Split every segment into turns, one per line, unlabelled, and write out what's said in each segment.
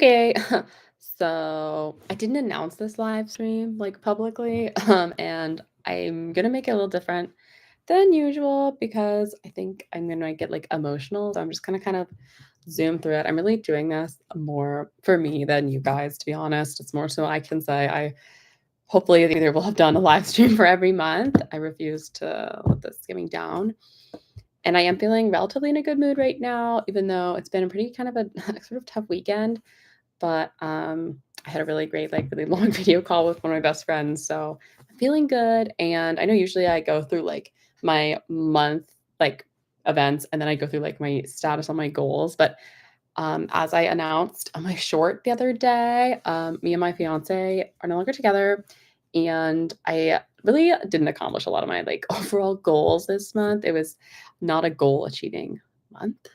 Okay. So I didn't announce this live stream like publicly, and I'm gonna make it a little different than usual because I think I'm gonna get like emotional. So I'm just gonna kind of zoom through it. I'm really doing this more for me than you guys, to be honest. It's more so I can say I hopefully either will have done a live stream for every month. I refuse to let this get me down. And I am feeling relatively in a good mood right now, even though it's been a pretty kind of a sort of tough weekend. But, I had a really great, like, really long video call with one of my best friends, so I'm feeling good, and I know usually I go through, like, my month, like, events, and then I go through, like, my status on my goals, but, as I announced on my short the other day, me and my fiancé are no longer together, and I really didn't accomplish a lot of my, like, overall goals this month. It was not a goal-achieving month.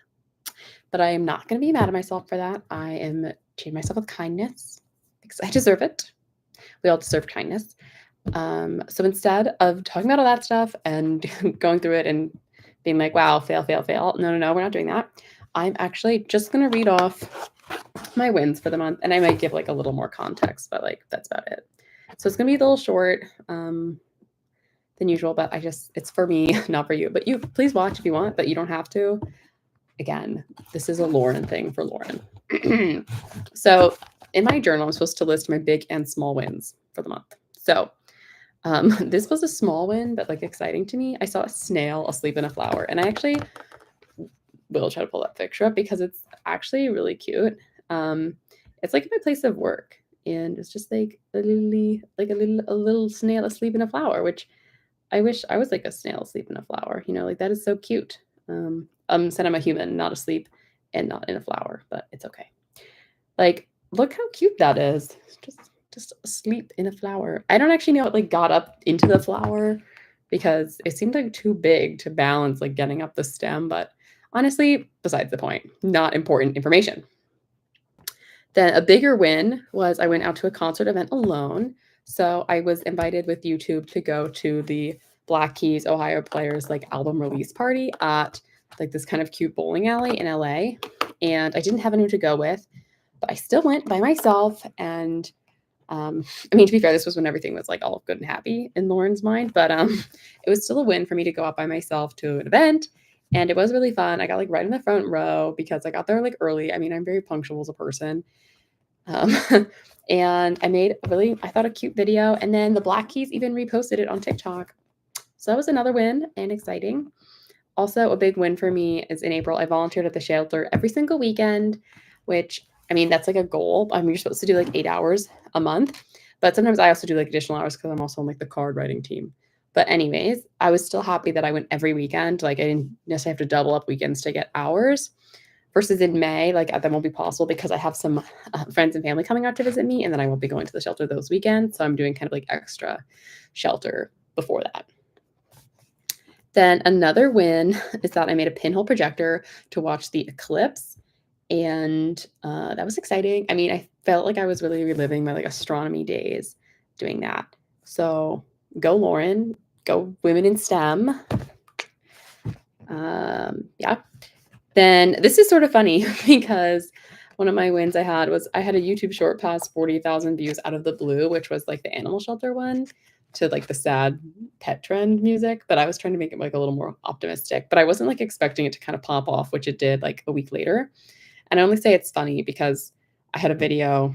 But I am not gonna be mad at myself for that. I am treating myself with kindness because I deserve it. We all deserve kindness. So instead of talking about all that stuff and going through it and being like, wow, fail, fail, fail. No, no, no, we're not doing that. I'm actually just gonna read off my wins for the month, and I might give like a little more context, but like that's about it. So it's gonna be a little short than usual, but it's for me, not for you. But you please watch if you want, but you don't have to. Again, this is a Lauren thing for Lauren. So in my journal, I'm supposed to list my big and small wins for the month. So this was a small win, but like exciting to me. I saw a snail asleep in a flower, and I actually will try to pull that picture up because it's actually really cute. Um, it's like my place of work, and it's just like a little snail asleep in a flower, which I wish I was like a snail asleep in a flower. Like that is so cute. Said I'm a human, not asleep and not in a flower, but it's okay. Like, look how cute that is. Just asleep in a flower. I don't actually know what like got up into the flower because it seemed like too big to balance like getting up the stem, but honestly, besides the point, not important information. Then a bigger win was I went out to a concert event alone. So I was invited with YouTube to go to the Black Keys Ohio Players like album release party at like this kind of cute bowling alley in LA. And I didn't have anyone to go with, but I still went by myself. And I mean, to be fair, this was when everything was like all good and happy in Lauren's mind, but it was still a win for me to go out by myself to an event. And it was really fun. I got like right in the front row because I got there like early. I mean, I'm very punctual as a person. Um, and I made I thought a cute video. And then the Black Keys even reposted it on TikTok. So that was another win and exciting. Also, a big win for me is in April, I volunteered at the shelter every single weekend, which I mean, that's like a goal. I mean, you're supposed to do like 8 hours a month, but sometimes I also do like additional hours because I'm also on like the card writing team. But, anyways, I was still happy that I went every weekend. Like, I didn't necessarily have to double up weekends to get hours versus in May, like that won't be possible because I have some friends and family coming out to visit me, and then I won't be going to the shelter those weekends. So I'm doing kind of like extra shelter before that. Then another win is that I made a pinhole projector to watch the eclipse, and that was exciting. I mean, I felt like I was really reliving my like astronomy days doing that. So go Lauren, go women in STEM. Yeah. Then this is sort of funny because one of my wins I had was I had a YouTube short past 40,000 views out of the blue, which was like the animal shelter one to like the sad pet trend music. But I was trying to make it like a little more optimistic, but I wasn't like expecting it to kind of pop off, which it did like a week later. And I only say it's funny because I had a video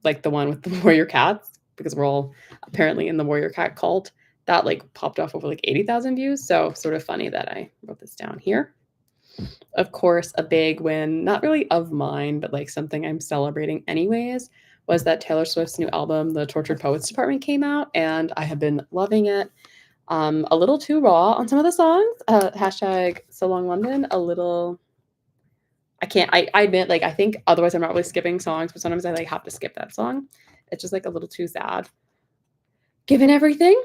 like the one with the warrior cats because we're all apparently in the warrior cat cult that like popped off over like 80,000 views. So sort of funny that I wrote this down here. Of course, a big win, not really of mine, but like something I'm celebrating anyways, was that Taylor Swift's new album, The Tortured Poets Department, came out, and I have been loving it. A little too raw on some of the songs. Hashtag so long London. A little. I can't. I admit, like I think otherwise I'm not really skipping songs, but sometimes I like have to skip that song. It's just like a little too sad, given everything.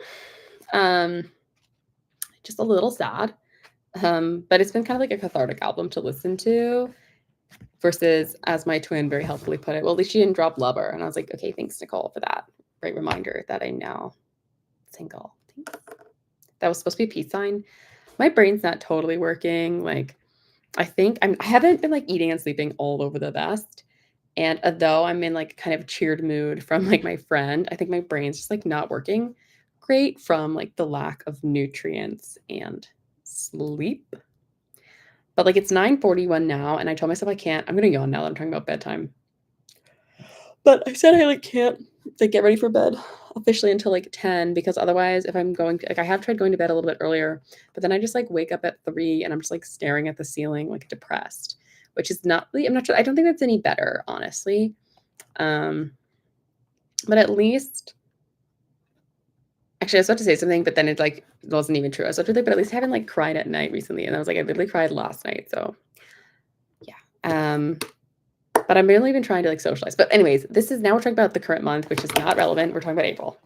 Um, just a little sad. But it's been kind of like a cathartic album to listen to versus, as my twin very helpfully put it, well, at least she didn't drop Lover. And I was like, okay, thanks, Nicole, for that. Great reminder that I'm now single. That was supposed to be a peace sign. My brain's not totally working. Like, I think I haven't been like eating and sleeping all over the best. And although I'm in like kind of cheered mood from like my friend, I think my brain's just like not working great from like the lack of nutrients and sleep. But like it's 9:41 now, and I told myself I can't. I'm gonna yawn now that I'm talking about bedtime. But I said I like can't like get ready for bed officially until like 10 because otherwise if I'm going to like I have tried going to bed a little bit earlier, but then I just like wake up at 3 and I'm just like staring at the ceiling like depressed, which is not really I'm not sure I don't think that's any better, honestly. Um but at least actually I was about to say something, but then it like wasn't even true. I was about to but at least I haven't like cried at night recently. And I was like, I literally cried last night. So yeah. But I'm really even trying to like socialize. But anyways, this is now we're talking about the current month, which is not relevant. We're talking about April.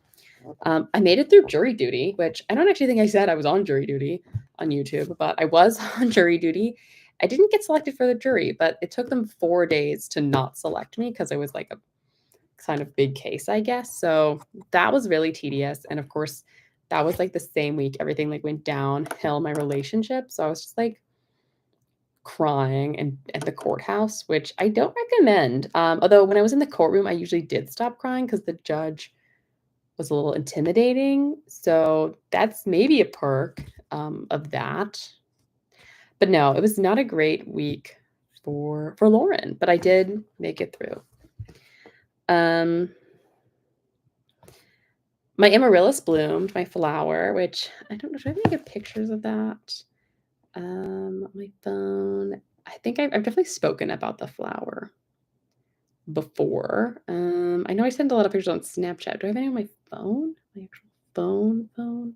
I made it through jury duty, which I don't actually think I said I was on jury duty on YouTube, but I was on jury duty. I didn't get selected for the jury, but it took them 4 days to not select me because it was like a kind of big case, I guess. So that was really tedious. And of course, that was like the same week everything like went downhill in my relationship. So I was just like crying and at the courthouse, which I don't recommend. Although when I was in the courtroom, I usually did stop crying because the judge was a little intimidating. So that's maybe a perk of that. But no, it was not a great week for Lauren, but I did make it through. Um, my amaryllis bloomed, my flower, which I don't know. Should I maybe get pictures of that? My phone. I think I've definitely spoken about the flower before. I know I sent a lot of pictures on Snapchat. Do I have any on my phone? My actual phone?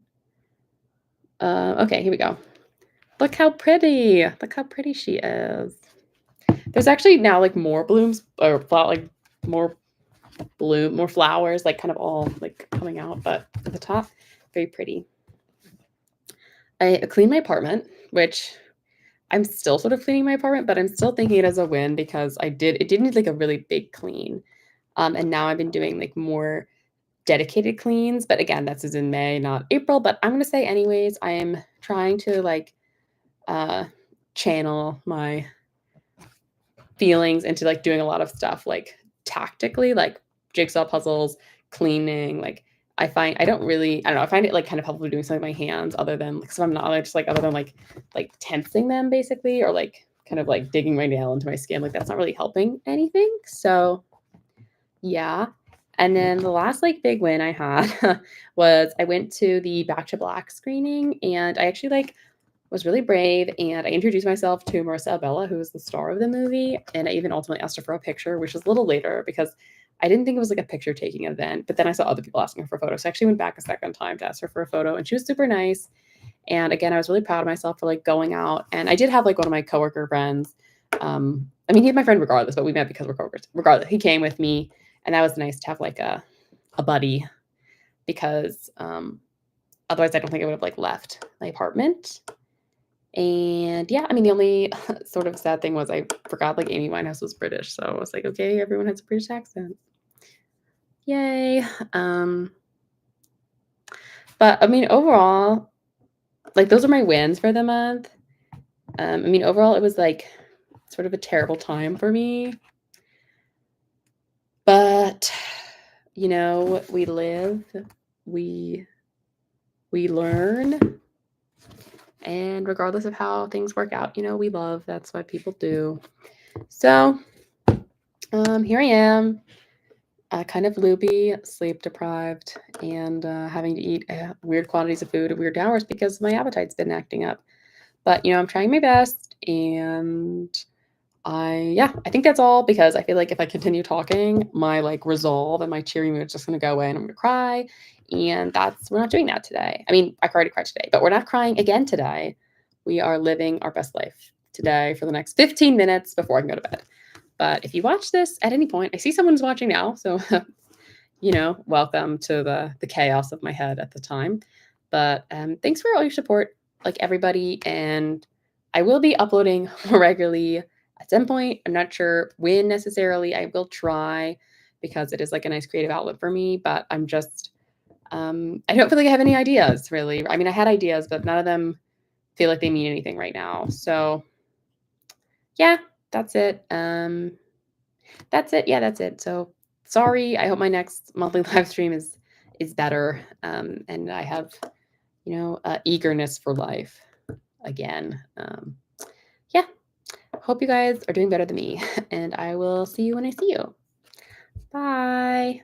Okay, here we go. Look how pretty. Look how pretty she is. There's actually now like more blooms or like more more flowers, like kind of all like coming out, but at the top, very pretty. I cleaned my apartment, which I'm still sort of cleaning my apartment, but I'm still thinking it as a win because it did need like a really big clean. And now I've been doing like more dedicated cleans, but again, this is in May, not April, but I'm gonna say anyways, I am trying to like uh channel my feelings into like doing a lot of stuff like tactically, like jigsaw puzzles, cleaning, like I don't really I don't know, I find it like kind of helpful doing something with my hands other than like so I'm not just like other than like tensing them basically or like kind of like digging my nail into my skin. Like that's not really helping anything. So yeah. And then the last like big win I had was I went to the Back to Black screening and I actually like was really brave and I introduced myself to Marissa Abella, who was the star of the movie. And I even ultimately asked her for a picture, which was a little later because I didn't think it was like a picture taking event. But then I saw other people asking her for photos. So I actually went back a second time to ask her for a photo and she was super nice. And again, I was really proud of myself for like going out. And I did have like one of my coworker friends. I mean, he's my friend regardless, but we met because we're coworkers. Regardless, he came with me, and that was nice to have like a buddy because otherwise I don't think I would have like left my apartment. And yeah, I mean, the only sort of sad thing was I forgot like Amy Winehouse was British. So I was like, okay, everyone has a British accent. Yay. But I mean, overall, like those are my wins for the month. I mean, overall, it was like sort of a terrible time for me. But you know, we live, we we learn, and regardless of how things work out, you know, we love. That's what people do. So, here I am, kind of loopy, sleep deprived, and having to eat weird quantities of food at weird hours because my appetite's been acting up. But you know, I'm trying my best, and I think that's all because I feel like if I continue talking, my like resolve and my cheery mood is just gonna go away, and I'm gonna cry. And we're not doing that today. I mean, I already cried today, but we're not crying again today. We are living our best life today for the next 15 minutes before I can go to bed. But if you watch this at any point, I see someone's watching now, so you know, welcome to the chaos of my head at the time. But thanks for all your support, like everybody, and I will be uploading more regularly at some point. I'm not sure when necessarily. I will try because it is like a nice creative outlet for me. But I'm just I don't feel like I have any ideas really. I mean, I had ideas, but none of them feel like they mean anything right now. So yeah, that's it. That's it. Yeah, that's it. So sorry. I hope my next monthly live stream is better. And I have, eagerness for life again. Yeah. Hope you guys are doing better than me. And I will see you when I see you. Bye.